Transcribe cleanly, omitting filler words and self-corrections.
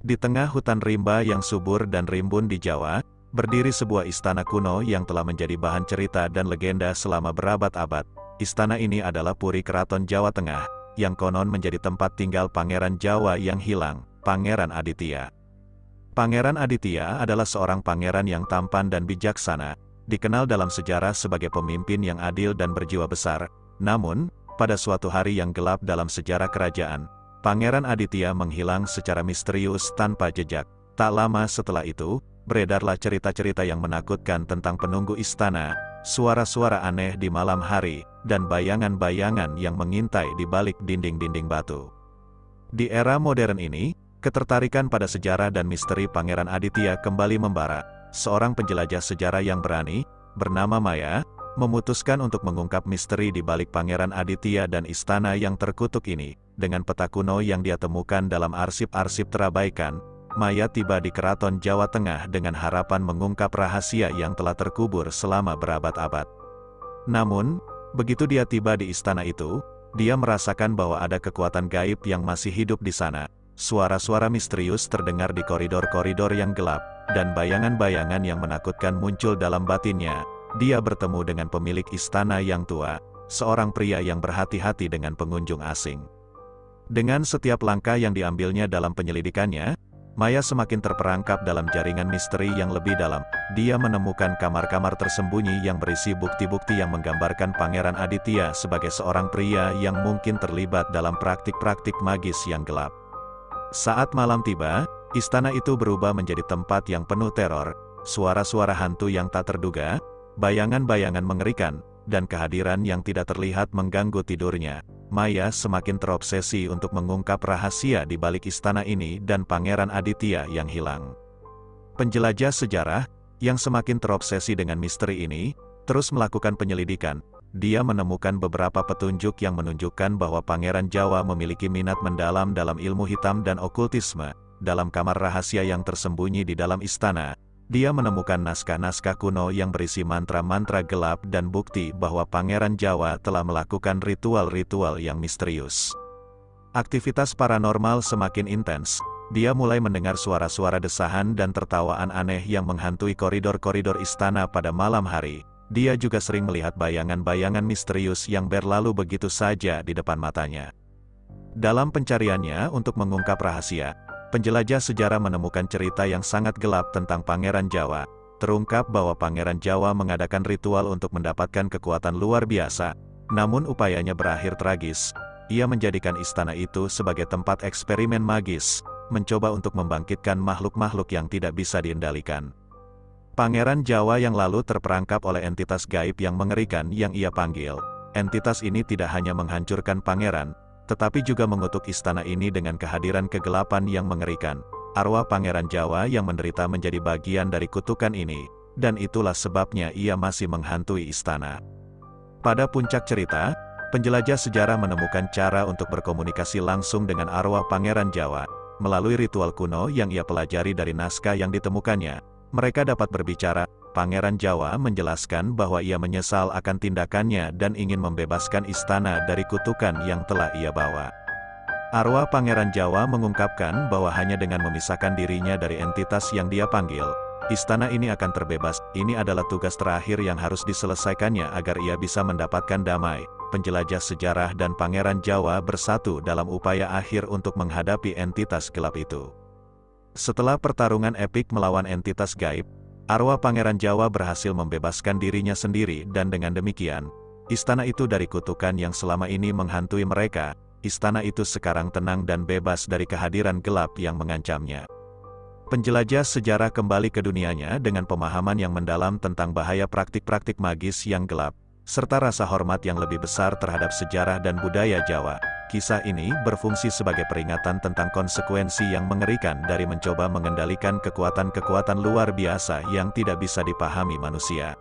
Di tengah hutan rimba yang subur dan rimbun di Jawa, berdiri sebuah istana kuno yang telah menjadi bahan cerita dan legenda selama berabad-abad. Istana ini adalah Puri Keraton Jawa Tengah, yang konon menjadi tempat tinggal Pangeran Jawa yang hilang, Pangeran Aditya. Pangeran Aditya adalah seorang pangeran yang tampan dan bijaksana, dikenal dalam sejarah sebagai pemimpin yang adil dan berjiwa besar. Namun, pada suatu hari yang gelap dalam sejarah kerajaan, Pangeran Aditya menghilang secara misterius tanpa jejak. Tak lama setelah itu, beredarlah cerita-cerita yang menakutkan tentang penunggu istana, suara-suara aneh di malam hari, dan bayangan-bayangan yang mengintai di balik dinding-dinding batu. Di era modern ini, ketertarikan pada sejarah dan misteri Pangeran Aditya kembali membara. Seorang penjelajah sejarah yang berani, bernama Maya, memutuskan untuk mengungkap misteri di balik Pangeran Aditya dan istana yang terkutuk ini. Dengan peta kuno yang dia temukan dalam arsip-arsip terabaikan, Maya tiba di Keraton Jawa Tengah dengan harapan mengungkap rahasia yang telah terkubur selama berabad-abad. Namun, begitu dia tiba di istana itu, dia merasakan bahwa ada kekuatan gaib yang masih hidup di sana. Suara-suara misterius terdengar di koridor-koridor yang gelap, dan bayangan-bayangan yang menakutkan muncul dalam batinnya. Dia bertemu dengan pemilik istana yang tua, seorang pria yang berhati-hati dengan pengunjung asing. Dengan setiap langkah yang diambilnya dalam penyelidikannya, Maya semakin terperangkap dalam jaringan misteri yang lebih dalam. Dia menemukan kamar-kamar tersembunyi yang berisi bukti-bukti yang menggambarkan Pangeran Aditya sebagai seorang pria yang mungkin terlibat dalam praktik-praktik magis yang gelap. Saat malam tiba, istana itu berubah menjadi tempat yang penuh teror, suara-suara hantu yang tak terduga, bayangan-bayangan mengerikan, dan kehadiran yang tidak terlihat mengganggu tidurnya. Maya semakin terobsesi untuk mengungkap rahasia di balik istana ini dan Pangeran Aditya yang hilang. Penjelajah sejarah, yang semakin terobsesi dengan misteri ini, terus melakukan penyelidikan. Dia menemukan beberapa petunjuk yang menunjukkan bahwa Pangeran Jawa memiliki minat mendalam dalam ilmu hitam dan okultisme. Dalam kamar rahasia yang tersembunyi di dalam istana, dia menemukan naskah-naskah kuno yang berisi mantra-mantra gelap dan bukti bahwa Pangeran Jawa telah melakukan ritual-ritual yang misterius. Aktivitas paranormal semakin intens. Dia mulai mendengar suara-suara desahan dan tertawaan aneh yang menghantui koridor-koridor istana pada malam hari. Dia juga sering melihat bayangan-bayangan misterius yang berlalu begitu saja di depan matanya. Dalam pencariannya untuk mengungkap rahasia, penjelajah sejarah menemukan cerita yang sangat gelap tentang Pangeran Jawa. Terungkap bahwa Pangeran Jawa mengadakan ritual untuk mendapatkan kekuatan luar biasa. Namun upayanya berakhir tragis. Ia menjadikan istana itu sebagai tempat eksperimen magis, mencoba untuk membangkitkan makhluk-makhluk yang tidak bisa diendalikan. Pangeran Jawa yang lalu terperangkap oleh entitas gaib yang mengerikan yang ia panggil. Entitas ini tidak hanya menghancurkan pangeran, tetapi juga mengutuk istana ini dengan kehadiran kegelapan yang mengerikan. Arwah Pangeran Jawa yang menderita menjadi bagian dari kutukan ini, dan itulah sebabnya ia masih menghantui istana. Pada puncak cerita, penjelajah sejarah menemukan cara untuk berkomunikasi langsung dengan arwah Pangeran Jawa. Melalui ritual kuno yang ia pelajari dari naskah yang ditemukannya, mereka dapat berbicara. Pangeran Jawa menjelaskan bahwa ia menyesal akan tindakannya dan ingin membebaskan istana dari kutukan yang telah ia bawa. Arwah Pangeran Jawa mengungkapkan bahwa hanya dengan memisahkan dirinya dari entitas yang dia panggil, istana ini akan terbebas. Ini adalah tugas terakhir yang harus diselesaikannya agar ia bisa mendapatkan damai. Penjelajah sejarah dan Pangeran Jawa bersatu dalam upaya akhir untuk menghadapi entitas gelap itu. Setelah pertarungan epik melawan entitas gaib, arwah Pangeran Jawa berhasil membebaskan dirinya sendiri dan dengan demikian, istana itu dari kutukan yang selama ini menghantui mereka. Istana itu sekarang tenang dan bebas dari kehadiran gelap yang mengancamnya. Penjelajah sejarah kembali ke dunianya dengan pemahaman yang mendalam tentang bahaya praktik-praktik magis yang gelap, serta rasa hormat yang lebih besar terhadap sejarah dan budaya Jawa. Kisah ini berfungsi sebagai peringatan tentang konsekuensi yang mengerikan dari mencoba mengendalikan kekuatan-kekuatan luar biasa yang tidak bisa dipahami manusia.